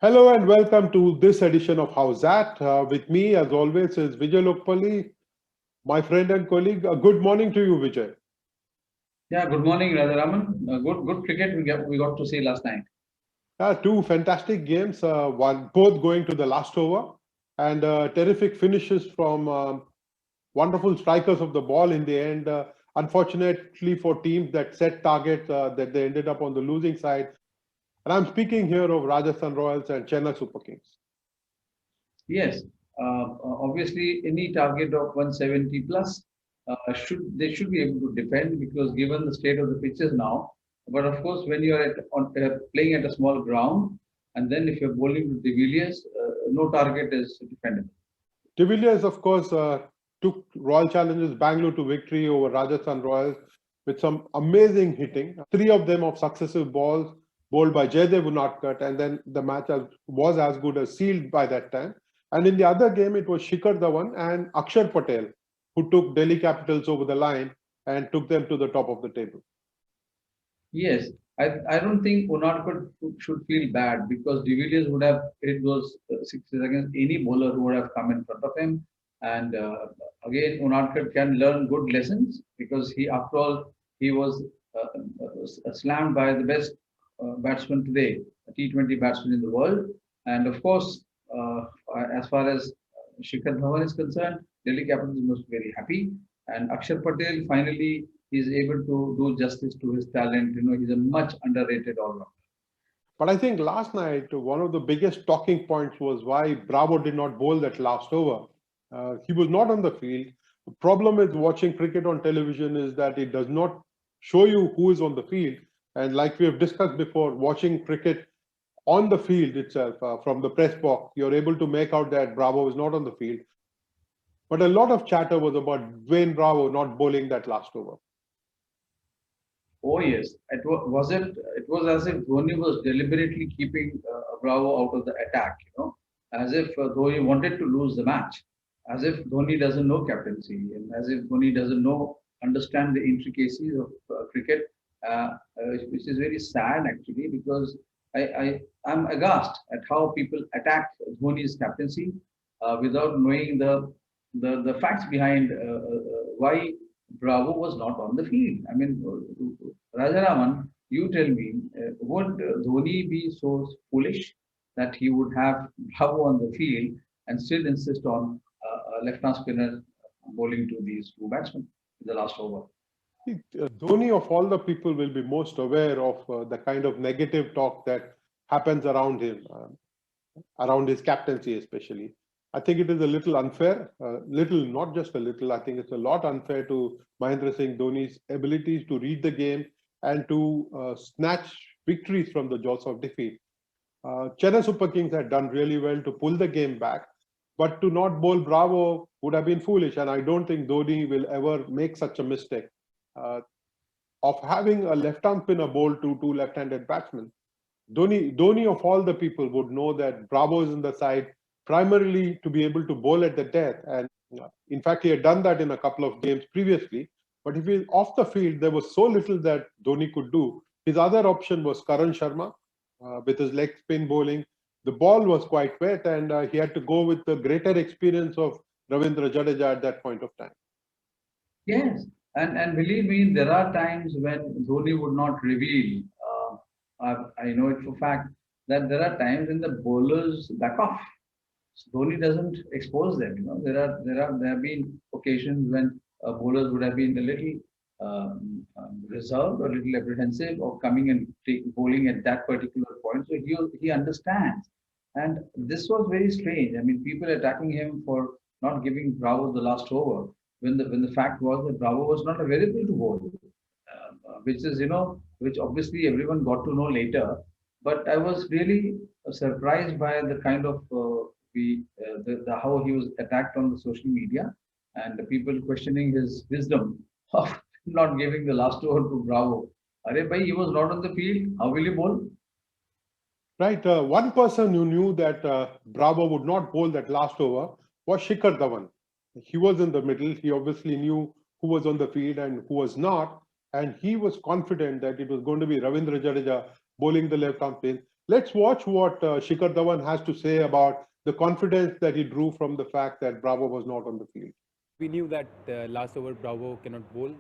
Hello and welcome to this edition of Howzzat. With me, as always, is Vijay Lokapally, my friend and colleague. Good morning to you, Vijay. Yeah, good morning, Rajaraman. Good cricket we got to see last night. Two fantastic games, one both going to the last over, and terrific finishes from wonderful strikers of the ball in the end. Unfortunately for teams that set targets, that they ended up on the losing side. And I'm speaking here of Rajasthan Royals and Chennai Super Kings. Yes, obviously any target of 170 plus should be able to defend because given the state of the pitches now. But of course, when you are playing at a small ground, and then if you're bowling to the Villiers, no target is defendable. De Villiers, of course, took Royal Challengers Bangalore to victory over Rajasthan Royals with some amazing hitting. Three of them of successive balls bowled by Jaydev Unadkat, and then the match was as good as sealed by that time. And in the other game, it was Shikhar Dhawan and Akshar Patel who took Delhi Capitals over the line and took them to the top of the table. Yes, I don't think Unadkat should feel bad because De Villiers would have hit those sixes against any bowler who would have come in front of him. And again, Unadkat can learn good lessons because after all, he was slammed by the best batsman today, a T20 batsman in the world. And of course, as far as Shikhar Dhawan is concerned, Delhi Capitals must be very happy. And Akshar Patel finally is able to do justice to his talent. You know, he's a much underrated all-rounder. But I think last night, one of the biggest talking points was why Bravo did not bowl that last over. He was not on the field. The problem with watching cricket on television is that it does not show you who is on the field. And like we have discussed before, watching cricket on the field itself, from the press box, you're able to make out that Bravo is not on the field. But a lot of chatter was about Dwayne Bravo not bowling that last over. Oh yes, it was as if Dhoni was deliberately keeping Bravo out of the attack. You know, as if Dhoni wanted to lose the match, as if Dhoni doesn't know captaincy, and as if Dhoni doesn't understand the intricacies of cricket, which is very sad actually because I'm aghast at how people attack Dhoni's captaincy without knowing the facts behind why Bravo was not on the field. I mean, Rajaraman, you tell me, would Dhoni be so foolish that he would have Bravo on the field and still insist on a left-hand spinner bowling to these two batsmen in the last over? Dhoni, of all the people, will be most aware of the kind of negative talk that happens around him, around his captaincy especially. I think it is a little unfair, not just a little, I think it's a lot unfair to Mahendra Singh Dhoni's abilities to read the game and to snatch victories from the jaws of defeat. Chennai Super Kings had done really well to pull the game back, but to not bowl Bravo would have been foolish, and I don't think Dhoni will ever make such a mistake of having a left-arm spinner bowl to two left-handed batsmen. Dhoni of all the people would know that Bravo is in the side primarily to be able to bowl at the death. And in fact, he had done that in a couple of games previously. But if he's off the field, there was so little that Dhoni could do. His other option was Karan Sharma with his leg spin bowling. The ball was quite wet, and he had to go with the greater experience of Ravindra Jadeja at that point of time. Yes, and believe me, there are times when Dhoni would not reveal. I know it for fact that there are times when the bowlers back off. So Dhoni doesn't expose them. You know, there have been occasions when bowlers would have been a little reserved or a little apprehensive of coming and bowling at that particular point. So he understands, and this was very strange. I mean, people attacking him for not giving Bravo the last over when the fact was that Bravo was not available to bowl, which is which obviously everyone got to know later. But I was really surprised by the kind of how he was attacked on the social media, and the people questioning his wisdom of not giving the last over to Bravo. Arey bhai, he was not on the field. How will he bowl? Right. One person who knew that Bravo would not bowl that last over was Shikhar Dhawan. He was in the middle. He obviously knew who was on the field and who was not. And he was confident that it was going to be Ravindra Jadeja bowling the left arm spin. Let's watch what Shikhar Dhawan has to say about the confidence that he drew from the fact that Bravo was not on the field. We knew that last over Bravo cannot bowl,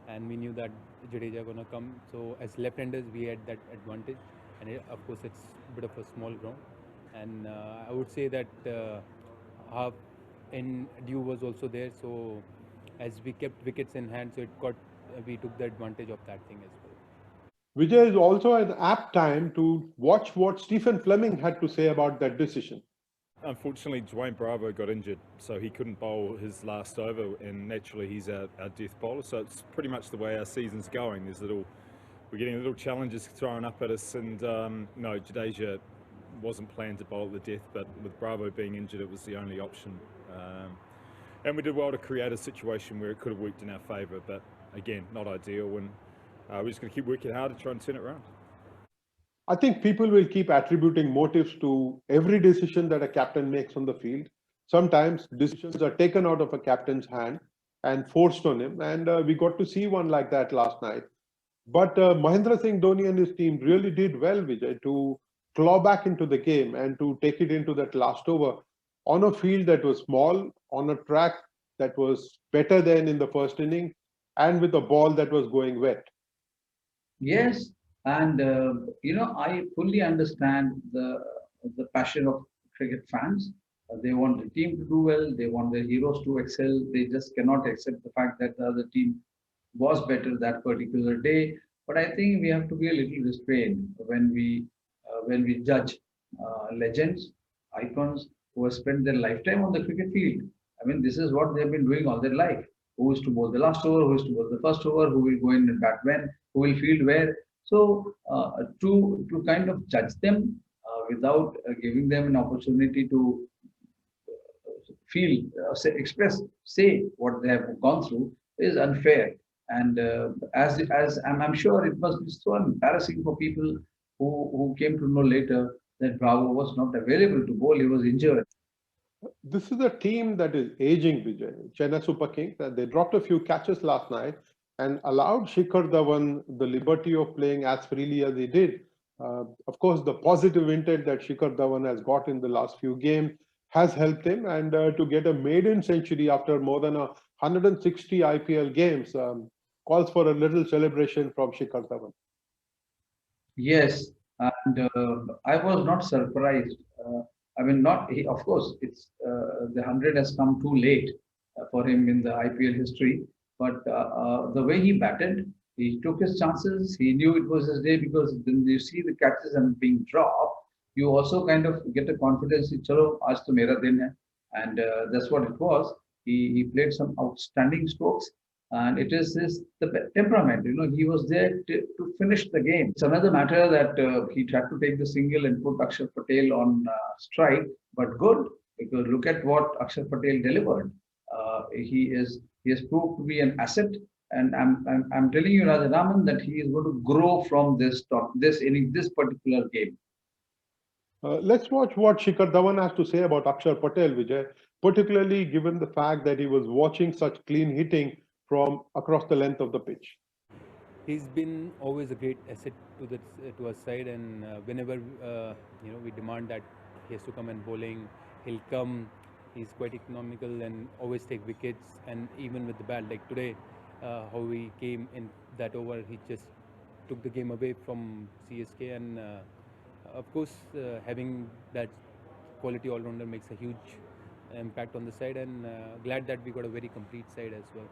and we knew that Jadeja gonna come. So as left-handers, we had that advantage, and of course it's a bit of a small ground. And I would say that half in due was also there. So as we kept wickets in hand, so we took the advantage of that thing as well. Vijay is also an apt time to watch what Stephen Fleming had to say about that decision. Unfortunately, Dwayne Bravo got injured, so he couldn't bowl his last over, and naturally he's our death bowler. So it's pretty much the way our season's going. We're getting little challenges thrown up at us, and no, Jadeja wasn't planned to bowl at the death, but with Bravo being injured, it was the only option. And we did well to create a situation where it could have worked in our favour, but again, not ideal, and we're just going to keep working hard to try and turn it around. I think people will keep attributing motives to every decision that a captain makes on the field. Sometimes decisions are taken out of a captain's hand and forced on him, and we got to see one like that last night. But Mahendra Singh Dhoni and his team really did well, Vijay, to claw back into the game and to take it into that last over on a field that was small, on a track that was better than in the first inning, and with a ball that was going wet. Yes, and I fully understand the passion of cricket fans. They want the team to do well. They want their heroes to excel. They just cannot accept the fact that the other team was better that particular day. But I think we have to be a little restrained when we judge legends, icons who have spent their lifetime on the cricket field. I mean, this is what they've been doing all their life. Who is to bowl the last over? Who is to bowl the first over? Who will go in and bat when? Who will field where? So to kind of judge them without giving them an opportunity to feel, say what they have gone through is unfair. And as I'm sure it must be so embarrassing for people who came to know later that Bravo was not available to bowl; he was injured. This is a team that is aging, Vijay. Chennai Super Kings, they dropped a few catches last night and allowed Shikhar Dhawan the liberty of playing as freely as he did. Of course, the positive intent that Shikhar Dhawan has got in the last few games has helped him, and to get a maiden century after more than 160 IPL games calls for a little celebration from Shikhar Dhawan. Yes, and I was not surprised. I mean, not he. Of course, it's the 100 has come too late for him in the IPL history. But the way he batted, he took his chances. He knew it was his day because when you see the catches and being dropped, you also kind of get a confidence. Chalo, aaj to mera din hai, and that's what it was. He played some outstanding strokes, and it is the temperament. You know, he was there to finish the game. It's another matter that he tried to take the single and put Akshar Patel on strike, but good because look at what Akshar Patel delivered. He has proved to be an asset, and I'm telling you, Rajaraman, that he is going to grow from this inning, this particular game. Let's watch what Shikhar Dhawan has to say about Akshar Patel, Vijay, particularly given the fact that he was watching such clean hitting from across the length of the pitch. He's been always a great asset to our side, and whenever we demand that he has to come and bowling, he'll come. He's quite economical and always take wickets, and even with the bat, like today, how he came in that over, he just took the game away from CSK, and of course, having that quality all-rounder makes a huge impact on the side, and glad that we got a very complete side as well.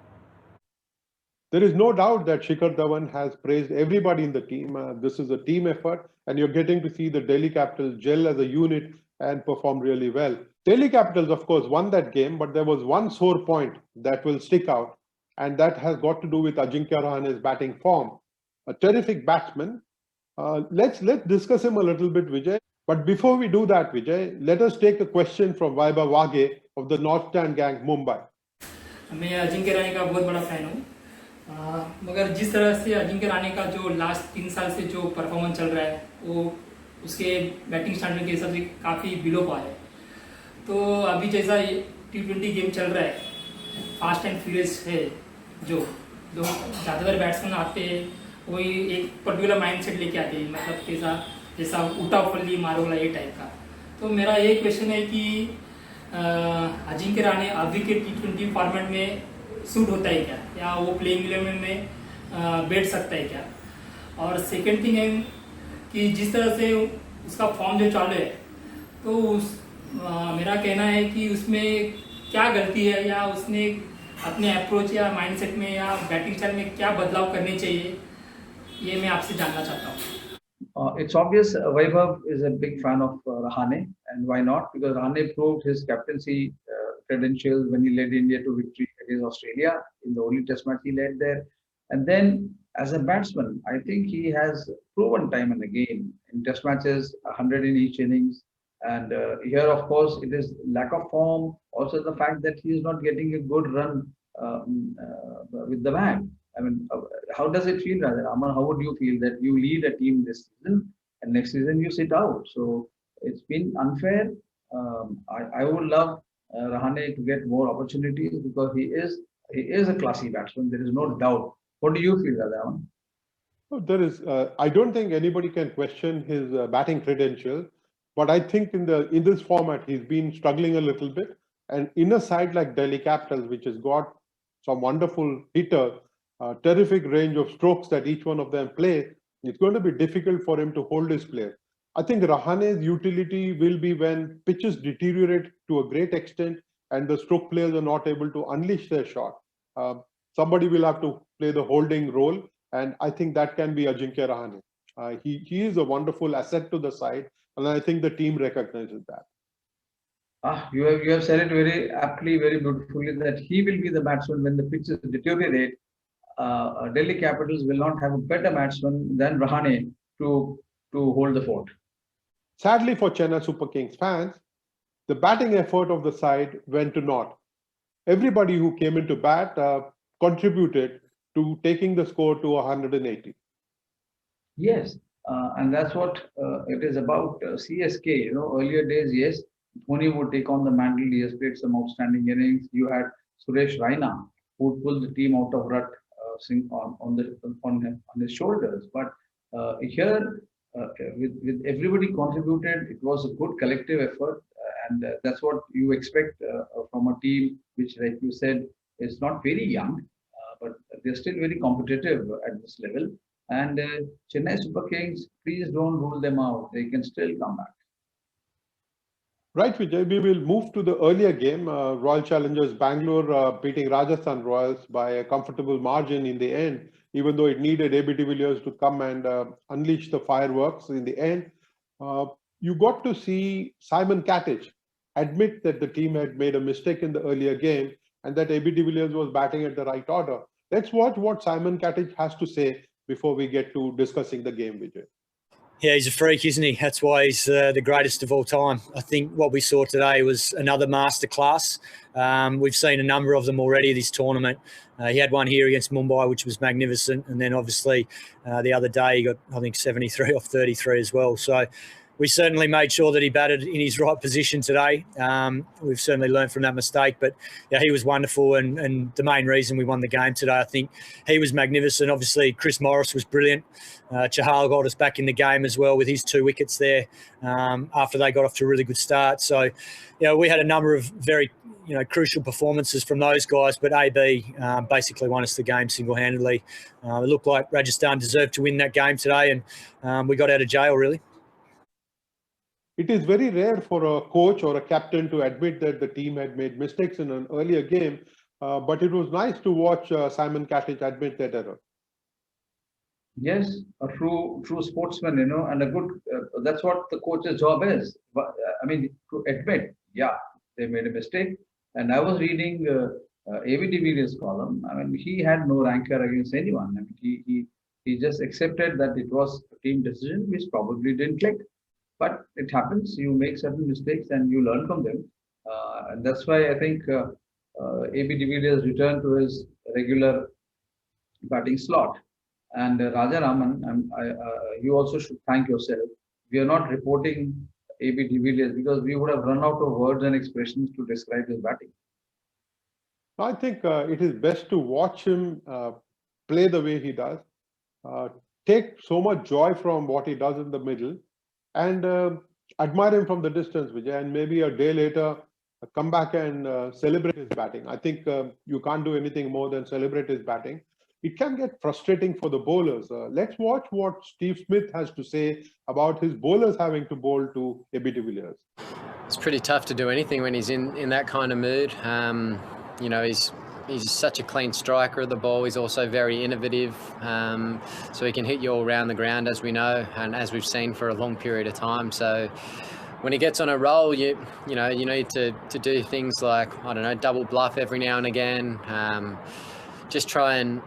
There is no doubt that Shikhar Dhawan has praised everybody in the team. This is a team effort, and you're getting to see the Delhi Capitals gel as a unit and perform really well. Delhi Capitals, of course, won that game, but there was one sore point that will stick out, and that has got to do with Ajinkya Rahane's batting form. A terrific batsman. Let's discuss him a little bit, Vijay. But before we do that, Vijay, let us take a question from Vaibhav Wage of the North Stand Gang, Mumbai. मैं अजिंक्य राणे का बहुत बड़ा fan हूँ, मगर जिस तरह से अजिंक्य राणे का जो लास्ट 3 साल से जो परफॉर्मेंस चल रहा है वो उसके बैटिंग स्टैंडर्ड के हिसाब से काफ़ी बिलो पा है। तो अभी जैसा T20 गेम चल रहा है, फास्ट एंड फ्यूरियस है, जो ज़्यादातर बैट्समैन आते हैं वही एक पर्टिकुलर माइंडसेट लेके आते हैं, मतलब कैसा जैसा उल्टा फल्ली मारो वाला ये टाइप का। तो मेरा ये क्वेश्चन है कि अजिंक्य राणे अभी के T20 फॉर्मेट में सूट होता है क्या, या वो प्लेइंग 11 में बैठ सकता है क्या? और सेकंड थिंग है कि जिस तरह से उसका फॉर्म जो चालू है, तो मेरा कहना है कि उसमें क्या गलती है, या उसने अपने अप्रोच या माइंडसेट में या बैटिंग स्टाइल में क्या बदलाव करने चाहिए, ये मैं आपसे जानना चाहता हूँ। It's obvious Vaibhav is a big fan of Rahane, and why not? Because Rahane proved his captaincy credentials when he led India to victory against Australia in the only test match he led there. And then as a batsman, I think he has proven time and again in test matches, 100 in each innings. And here, of course, it is lack of form. Also, the fact that he is not getting a good run with the bat. I mean, how does it feel, Rajaraman? How would you feel that you lead a team this season and next season you sit out? So it's been unfair. I would love Rahane to get more opportunities because he is a classy batsman. There is no doubt. What do you feel, Rajaraman? No, there is. I don't think anybody can question his batting credentials, but I think in this format he's been struggling a little bit. And in a side like Delhi Capitals, which has got some wonderful hitters, terrific range of strokes that each one of them play, it's going to be difficult for him to hold his players. I think Rahane's utility will be when pitches deteriorate to a great extent and the stroke players are not able to unleash their shot. Somebody will have to play the holding role, and I think that can be Ajinkya Rahane. He is a wonderful asset to the side, and I think the team recognizes that. You have said it very aptly, very beautifully, that he will be the batsman when the pitches deteriorate. Delhi Capitals will not have a better batsman than Rahane to hold the fort. Sadly for Chennai Super Kings fans, the batting effort of the side went to naught. Everybody who came into bat contributed to taking the score to 180. Yes, and that's what it is about. CSK, earlier days, yes, Dhoni would take on the mantle. He has played some outstanding innings. You had Suresh Raina, who would pull the team out of rut on his shoulders. But here, with everybody contributed, it was a good collective effort, and that's what you expect from a team which, like you said, is not very young, but they're still very competitive at this level. And Chennai Super Kings, please don't rule them out. They can still come back. Right, Vijay, we will move to the earlier game. Royal Challengers Bangalore beating Rajasthan Royals by a comfortable margin in the end, even though it needed AB de Villiers to come and unleash the fireworks in the end. You got to see Simon Katich admit that the team had made a mistake in the earlier game and that AB de Villiers was batting at the right order. Let's watch what Simon Katich has to say before we get to discussing the game, Vijay. Yeah, he's a freak, isn't he? That's why he's the greatest of all time. I think what we saw today was another masterclass. We've seen a number of them already this tournament. He had one here against Mumbai, which was magnificent. And then obviously the other day he got, I think, 73 off 33 as well. So we certainly made sure that he batted in his right position today. We've certainly learned from that mistake, but yeah, he was wonderful and the main reason we won the game today. I think he was magnificent. Obviously, Chris Morris was brilliant. Shikhar got us back in the game as well with his 2 wickets there after they got off to a really good start. So, we had a number of very, crucial performances from those guys, but AB basically won us the game single-handedly. It looked like Rajasthan deserved to win that game today, and we got out of jail, really. It is very rare for a coach or a captain to admit that the team had made mistakes in an earlier game, but it was nice to watch Simon Katich admit that error. Yes, a true sportsman, and a good. That's what the coach's job is. But to admit, yeah, they made a mistake. And I was reading A.V. de Villiers' column. He had no rancor against anyone. He just accepted that it was a team decision which probably didn't click. But it happens. You make certain mistakes and you learn from them. And that's why I think AB de Villiers returned to his regular batting slot. And Rajaraman, you also should thank yourself. We are not reporting AB de Villiers because we would have run out of words and expressions to describe his batting. I think it is best to watch him play the way he does, take so much joy from what he does in the middle, and admire him from the distance, Vijay, and maybe a day later come back and celebrate his batting. I think you can't do anything more than celebrate his batting. It can get frustrating for the bowlers. Let's watch what Steve Smith has to say about his bowlers having to bowl to AB de Villiers. It's pretty tough to do anything when he's in that kind of mood. You know, he's such a clean striker of the ball. He's also very innovative, so he can hit you all around the ground, as we know, and as we've seen for a long period of time. So when he gets on a roll, you need to do things like, I don't know, double bluff every now and again. Just try and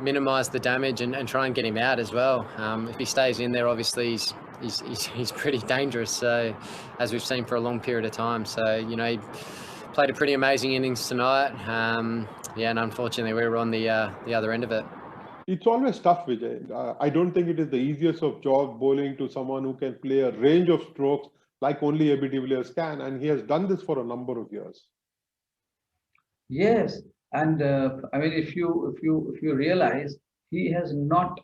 minimise the damage and try and get him out as well. If he stays in there, obviously he's pretty dangerous. So, as we've seen for a long period of time. So, you know, he played a pretty amazing innings tonight. Yeah, and unfortunately we were on the other end of it. It's always tough, Vijay. I don't think it is the easiest of jobs bowling to someone who can play a range of strokes like only AB de Villiers can, and he has done this for a number of years. Yes, and I mean, if you realize, he's not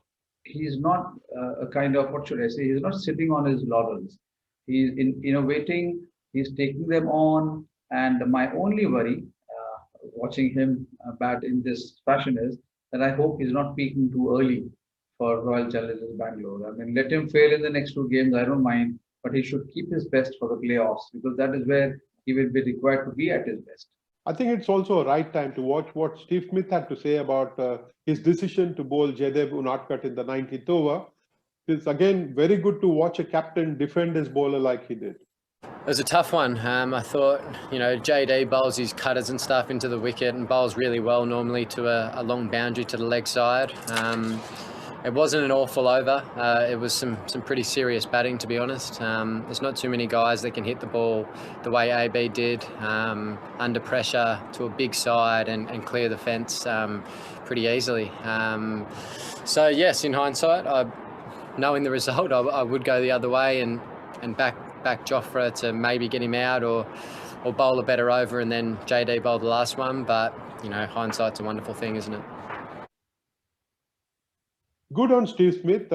a kind of, what should I say? He's not sitting on his laurels. He's innovating. He's taking them on. And my only worry, watching him bat in this fashion, is that I hope he's not peaking too early for Royal Challengers Bangalore. I mean, let him fail in the next 2 games. I don't mind, but he should keep his best for the playoffs, because that is where he will be required to be at his best. I think it's also a right time to watch what Steve Smith had to say about his decision to bowl Jaydev Unadkat in the 19th over. It's again very good to watch a captain defend his bowler like he did. It was a tough one. I thought, you know, JD bowls his cutters and stuff into the wicket and bowls really well normally to a long boundary to the leg side. It wasn't an awful over. It was some pretty serious batting, to be honest. There's not too many guys that can hit the ball the way AB did, under pressure to a big side and clear the fence pretty easily. So yes, in hindsight, knowing the result, I would go the other way and back Jofra to maybe get him out or bowl a better over and then JD bowl the last one. But, you know, hindsight's a wonderful thing, isn't it? Good on Steve Smith.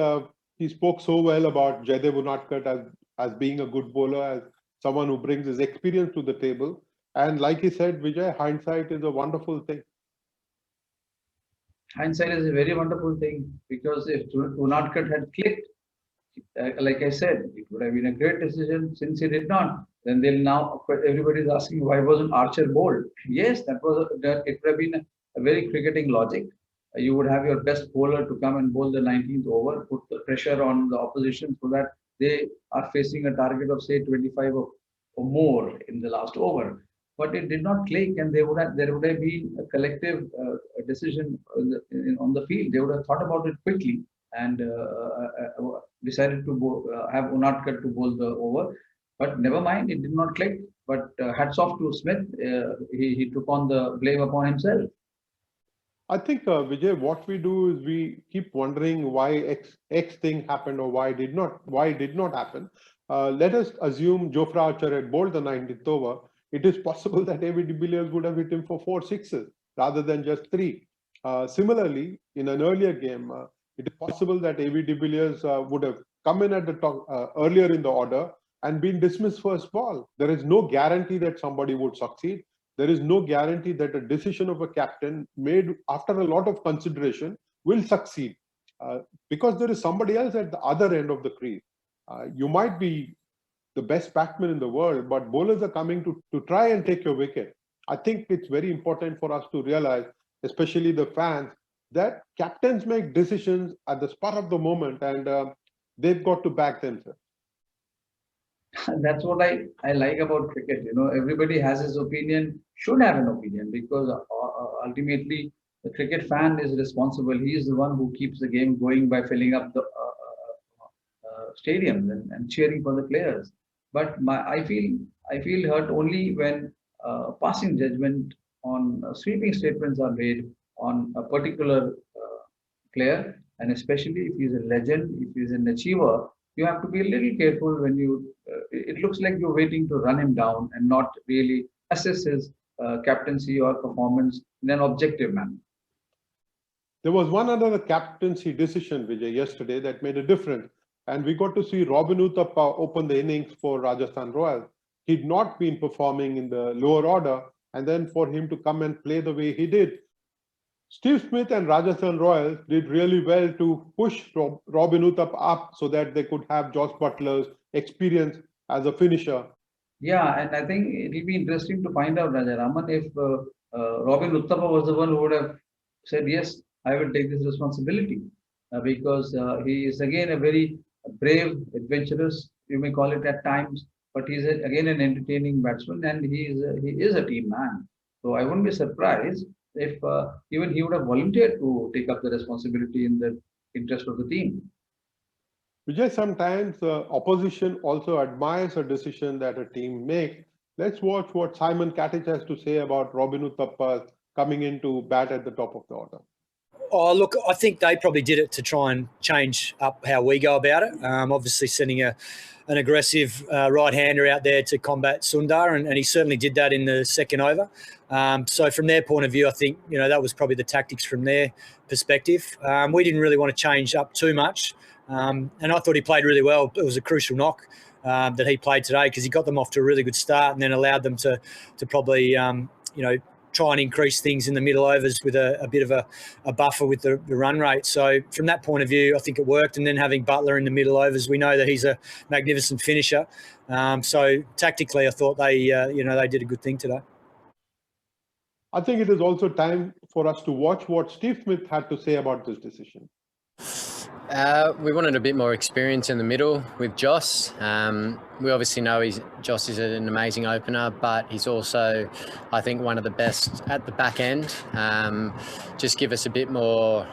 He spoke so well about Jaydev Unadkat as being a good bowler, as someone who brings his experience to the table. And like he said, Vijay, hindsight is a wonderful thing. Hindsight is a very wonderful thing, because if Unadkat had clicked, like I said, it would have been a great decision. Since he did not, then everybody's asking, why wasn't Archer bowled? Yes, it would have been a very cricketing logic. You would have your best bowler to come and bowl the 19th over, put the pressure on the opposition so that they are facing a target of, say, 25 or more in the last over. But it did not click, and there would have been a collective decision on the field. They would have thought about it quickly and decided to have Unadkat to bowl the over. But never mind, it did not click. But hats off to Smith. He took on the blame upon himself. I think, Vijay, what we do is we keep wondering why X thing happened or why it did not happen. Let us assume Jofra Archer had bowled the 19th over. It is possible that AB de Villiers would have hit him for 4 sixes rather than just 3. Similarly, in an earlier game, it is possible that AB de Villiers would have come in at the top earlier in the order and been dismissed first ball. There is no guarantee that somebody would succeed. There is no guarantee that a decision of a captain made after a lot of consideration will succeed, because there is somebody else at the other end of the crease. You might be the best batsman in the world, but bowlers are coming to try and take your wicket. I think it's very important for us to realize, especially the fans, that captains make decisions at the spur of the moment, and they've got to back themselves. That's what I like about cricket. You know, everybody has his opinion, should have an opinion, because ultimately the cricket fan is responsible. He is the one who keeps the game going by filling up the stadiums and cheering for the players. But I feel hurt only when passing judgment on sweeping statements are made on a particular player, and especially if he's a legend, if he's an achiever, you have to be a little careful when you. It looks like you're waiting to run him down and not really assess his captaincy or performance in an objective manner. There was one other captaincy decision, Vijay, yesterday that made a difference. And we got to see Robin Uthappa open the innings for Rajasthan Royals. He'd not been performing in the lower order, and then for him to come and play the way he did. Steve Smith and Rajasthan Royals did really well to push Robin Uthappa up so that they could have Josh Butler's experience as a finisher. Yeah, and I think it will be interesting to find out, Rajaraman, if Robin Uthappa was the one who would have said, yes, I will take this responsibility, because he is again a very brave, adventurous, you may call it at times, but he's again an entertaining batsman, and he is a team man. So I wouldn't be surprised if even he would have volunteered to take up the responsibility in the interest of the team. Vijay, sometimes opposition also admires a decision that a team makes. Let's watch what Simon Katich has to say about Robin Uthappa coming in to bat at the top of the order. Oh, look, I think they probably did it to try and change up how we go about it. Obviously sending an aggressive right-hander out there to combat Sundar, and he certainly did that in the second over. So from their point of view, I think, that was probably the tactics from their perspective. We didn't really want to change up too much. And I thought he played really well. It was a crucial knock that he played today, because he got them off to a really good start and then allowed them to probably, try and increase things in the middle overs with a bit of a buffer with the run rate. So from that point of view, I think it worked. And then having Butler in the middle overs, we know that he's a magnificent finisher. So tactically, I thought they did a good thing today. I think it is also time for us to watch what Steve Smith had to say about this decision. We wanted a bit more experience in the middle with Joss. We obviously know Joss is an amazing opener, but he's also, I think, one of the best at the back end. Just give us a bit more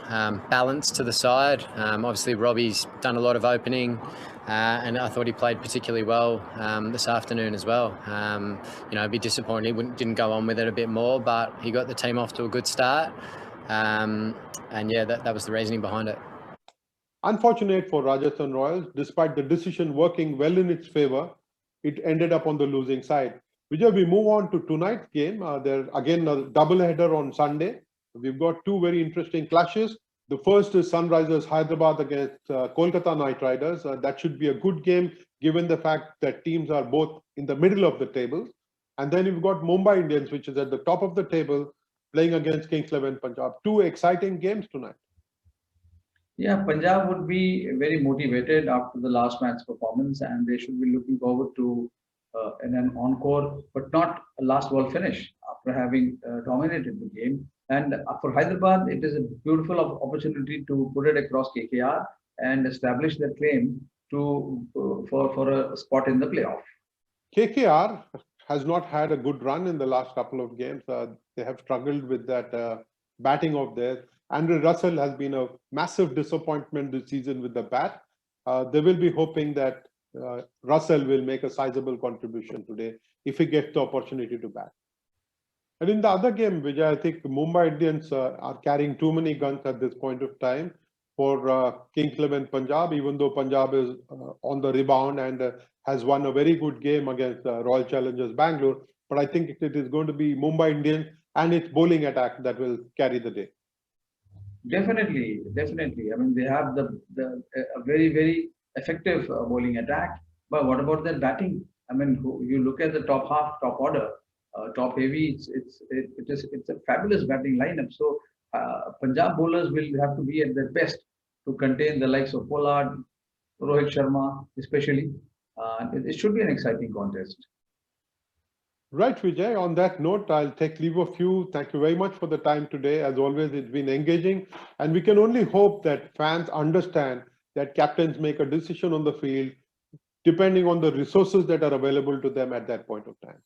balance to the side. Obviously, Robbie's done a lot of opening, and I thought he played particularly well this afternoon as well. It'd be disappointing he didn't go on with it a bit more, but he got the team off to a good start. And yeah, that was the reasoning behind it. Unfortunate for Rajasthan Royals, despite the decision working well in its favor, it ended up on the losing side. Vijay, we move on to tonight's game. There's again a double-header on Sunday. We've got two very interesting clashes. The first is Sunrisers Hyderabad against Kolkata Knight Riders. That should be a good game, given the fact that teams are both in the middle of the table. And then you've got Mumbai Indians, which is at the top of the table, playing against Kings 11 Punjab. Two exciting games tonight. Yeah, Punjab would be very motivated after the last match performance, and they should be looking forward to an encore, but not a last ball finish after having dominated the game. And for Hyderabad, it is a beautiful opportunity to put it across KKR and establish their claim for a spot in the playoff. KKR has not had a good run in the last couple of games. They have struggled with that batting of theirs. Andre Russell has been a massive disappointment this season with the bat. They will be hoping that Russell will make a sizable contribution today if he gets the opportunity to bat. And in the other game, Vijay, I think Mumbai Indians are carrying too many guns at this point of time for Kings 11 Punjab, even though Punjab is on the rebound and has won a very good game against Royal Challengers Bangalore. But I think it is going to be Mumbai Indians and its bowling attack that will carry the day. Definitely. I mean, they have a very, very effective bowling attack. But what about their batting? I mean, you look at the top half, top order, top heavy. It's a fabulous batting lineup. So Punjab bowlers will have to be at their best to contain the likes of Pollard, Rohit Sharma, especially. It should be an exciting contest. Right, Vijay. On that note, I'll take leave of you. Thank you very much for the time today. As always, it's been engaging. And we can only hope that fans understand that captains make a decision on the field depending on the resources that are available to them at that point of time.